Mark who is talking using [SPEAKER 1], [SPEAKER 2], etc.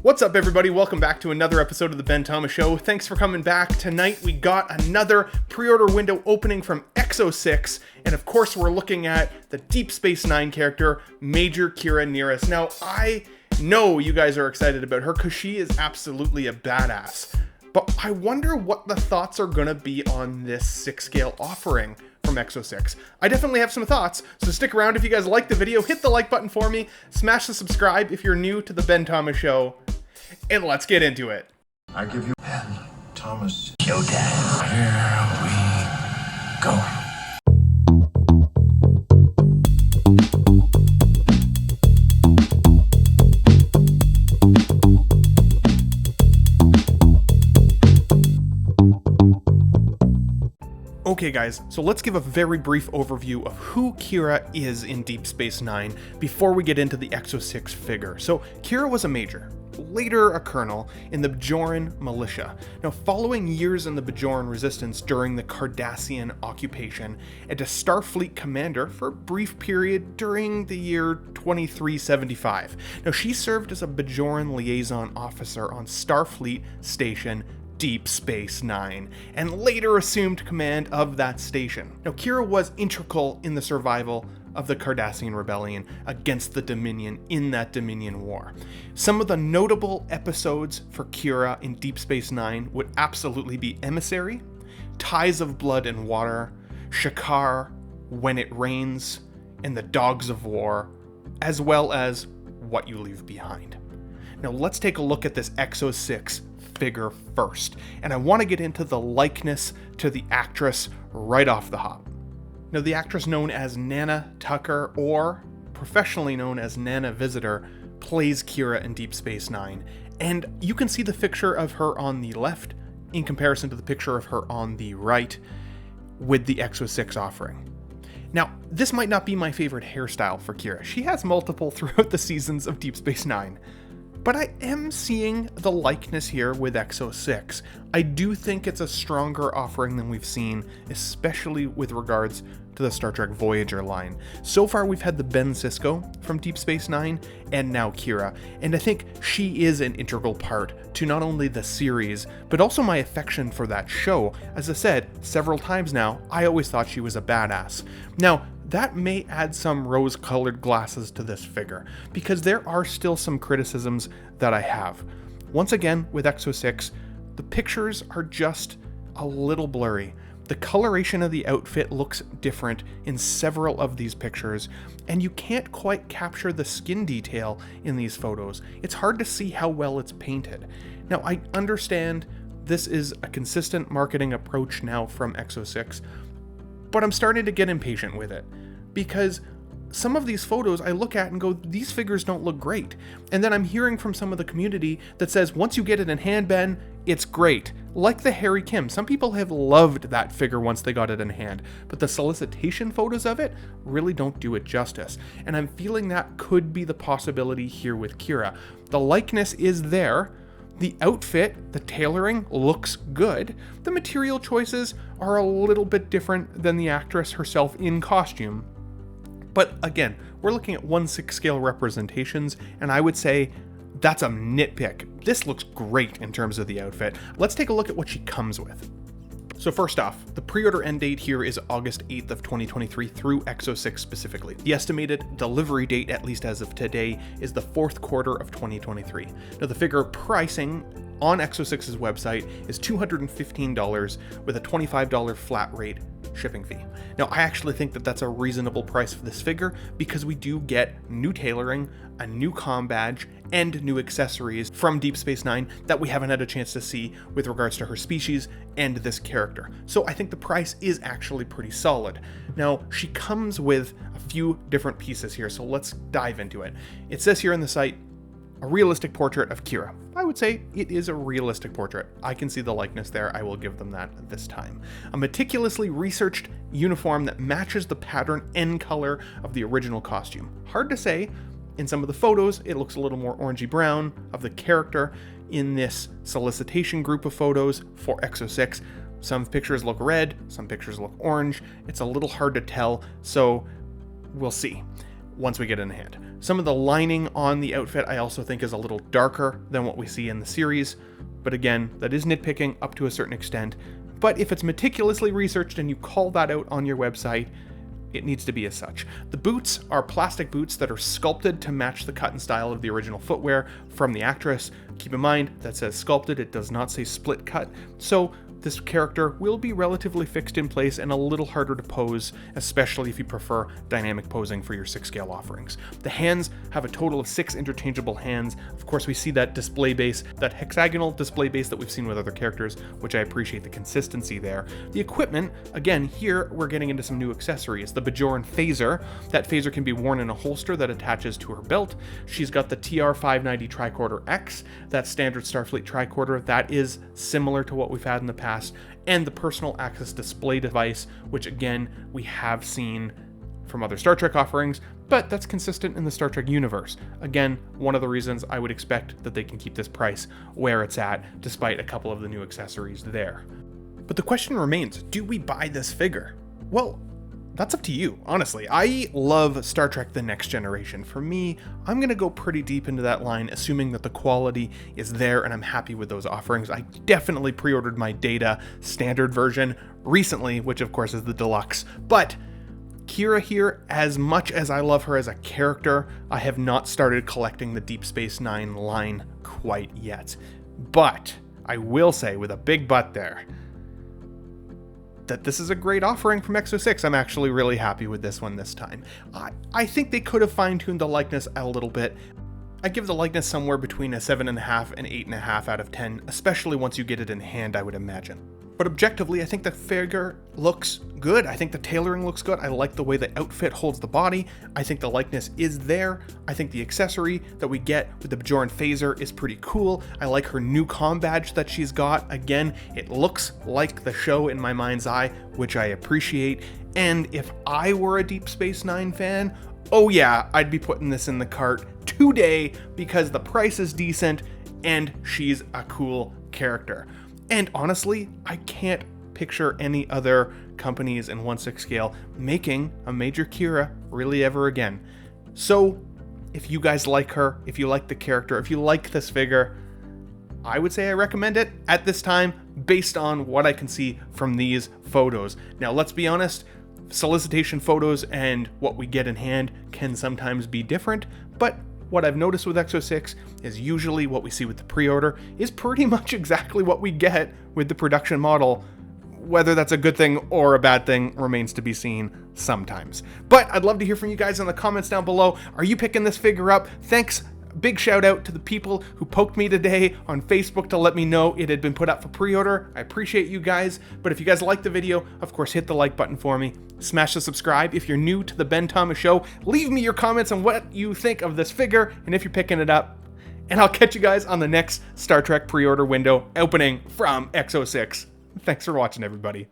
[SPEAKER 1] What's up, everybody? Welcome back to another episode of the Ben Thomas Show. Thanks for coming back. Tonight we got another pre-order window opening from EXO 6, and of course we're looking at the Deep Space Nine character, Major Kira Nerys. Now, I know you guys are excited about her because she is absolutely a badass, but I wonder what the thoughts are going to be on this 6-scale offering from EXO 6. I definitely have some thoughts, so stick around. If you guys like the video, hit the like button for me, smash the subscribe if you're new to the Ben Thomas Show, and let's get into it.
[SPEAKER 2] I give you Ben Thomas Showtime. Here we go.
[SPEAKER 1] Okay guys, so let's give a very brief overview of who Kira is in Deep Space Nine before we get into the EXO 6 figure. So Kira was a major, later a colonel, in the Bajoran militia. Now, following years in the Bajoran resistance during the Cardassian occupation, and a Starfleet commander for a brief period during the year 2375. Now, she served as a Bajoran liaison officer on Starfleet Station Deep Space Nine, and later assumed command of that station. Now, Kira was integral in the survival of the Cardassian rebellion against the Dominion in that Dominion War. Some of the notable episodes for Kira in Deep Space Nine would absolutely be Emissary, Ties of Blood and Water, Shakar, When It Rains, and the Dogs of War, as well as What You Leave Behind. Now let's take a look at this EXO 6 figure first, and I want to get into the likeness to the actress right off the hop. Now, the actress known as Nana Tucker, or professionally known as Nana Visitor, plays Kira in Deep Space Nine, and you can see the picture of her on the left in comparison to the picture of her on the right with the EXO 6 offering. Now, this might not be my favorite hairstyle for Kira. She has multiple throughout the seasons of Deep Space Nine. But I am seeing the likeness here with EXO 6. I do think it's a stronger offering than we've seen, especially with regards to the Star Trek Voyager line. So far we've had the Ben Sisko from Deep Space Nine, and now Kira, and I think she is an integral part to not only the series, but also my affection for that show. As I said several times now, I always thought she was a badass. Now, that may add some rose-colored glasses to this figure, because there are still some criticisms that I have. Once again, with EXO 6, the pictures are just a little blurry. The coloration of the outfit looks different in several of these pictures, and you can't quite capture the skin detail in these photos. It's hard to see how well it's painted. Now, I understand this is a consistent marketing approach now from EXO 6, but I'm starting to get impatient with it, because some of these photos I look at and go, these figures don't look great. And then I'm hearing from some of the community that says, once you get it in hand, Ben, it's great. Like the Harry Kim. Some people have loved that figure once they got it in hand, but the solicitation photos of it really don't do it justice. And I'm feeling that could be the possibility here with Kira. The likeness is there. The outfit, the tailoring looks good. The material choices are a little bit different than the actress herself in costume. But again, we're looking at 1/6 scale representations, and I would say that's a nitpick. This looks great in terms of the outfit. Let's take a look at what she comes with. So first off, the pre-order end date here is August 8th of 2023 through EXO 6 specifically. The estimated delivery date, at least as of today, is the 4th quarter of 2023. Now, the figure pricing on EXO 6's website is $215 with a $25 flat rate shipping fee. Now, I actually think that that's a reasonable price for this figure, because we do get new tailoring, a new comm badge, and new accessories from Deep Space Nine that we haven't had a chance to see with regards to her species and this character. So I think the price is actually pretty solid. Now, she comes with a few different pieces here, so let's dive into it. It says here on the site, a realistic portrait of Kira. I would say it is a realistic portrait. I can see the likeness there. I will give them that at this time. A meticulously researched uniform that matches the pattern and color of the original costume. Hard to say. In some of the photos, it looks a little more orangey brown of the character. In this solicitation group of photos for EXO 6, some pictures look red, some pictures look orange. It's a little hard to tell, so we'll see once we get in hand. Some of the lining on the outfit I also think is a little darker than what we see in the series, but again, that is nitpicking up to a certain extent. But if it's meticulously researched and you call that out on your website, it needs to be as such. The boots are plastic boots that are sculpted to match the cut and style of the original footwear from the actress. Keep in mind, that says sculpted, it does not say split cut. So this character will be relatively fixed in place and a little harder to pose, especially if you prefer dynamic posing for your 6-scale offerings. The hands have a total of 6 interchangeable hands. Of course, we see that display base, that hexagonal display base that we've seen with other characters, which I appreciate the consistency there. The equipment, again, here we're getting into some new accessories. The Bajoran phaser, that phaser can be worn in a holster that attaches to her belt. She's got the TR-590 tricorder X, that standard Starfleet tricorder that is similar to what we've had in the past, and the personal access display device, which again, we have seen from other Star Trek offerings, but that's consistent in the Star Trek universe. Again, one of the reasons I would expect that they can keep this price where it's at, despite a couple of the new accessories there. But the question remains, do we buy this figure? Well, that's up to you, honestly. I love Star Trek The Next Generation. For me, I'm gonna go pretty deep into that line, assuming that the quality is there and I'm happy with those offerings. I definitely pre-ordered my Data standard version recently, which of course is the deluxe. But Kira here, as much as I love her as a character, I have not started collecting the Deep Space Nine line quite yet. But I will say, with a big but there, that this is a great offering from EXO 6. I'm actually really happy with this one this time. I think they could have fine-tuned the likeness a little bit. I give the likeness somewhere between a 7.5 and 8.5 out of 10, especially once you get it in hand, I would imagine. But objectively, I think the figure looks good. I think the tailoring looks good. I like the way the outfit holds the body. I think the likeness is there. I think the accessory that we get with the Bajoran phaser is pretty cool. I like her new comm badge that she's got. Again, it looks like the show in my mind's eye, which I appreciate. And if I were a Deep Space Nine fan, oh yeah, I'd be putting this in the cart today because the price is decent and she's a cool character. And honestly, I can't picture any other companies in 1/6 scale making a major Kira really ever again. So if you guys like her, if you like the character, if you like this figure, I would say I recommend it at this time based on what I can see from these photos. Now, let's be honest, solicitation photos and what we get in hand can sometimes be different, but what I've noticed with EXO 6 is usually what we see with the pre-order is pretty much exactly what we get with the production model. Whether that's a good thing or a bad thing remains to be seen sometimes. But I'd love to hear from you guys in the comments down below. Are you picking this figure up? Thanks. Big shout out to the people who poked me today on Facebook to let me know it had been put up for pre-order. I appreciate you guys. But if you guys liked the video, of course, hit the like button for me. Smash the subscribe. If you're new to the Ben Thomas Show, leave me your comments on what you think of this figure and if you're picking it up. And I'll catch you guys on the next Star Trek pre-order window opening from EXO 6. Thanks for watching, everybody.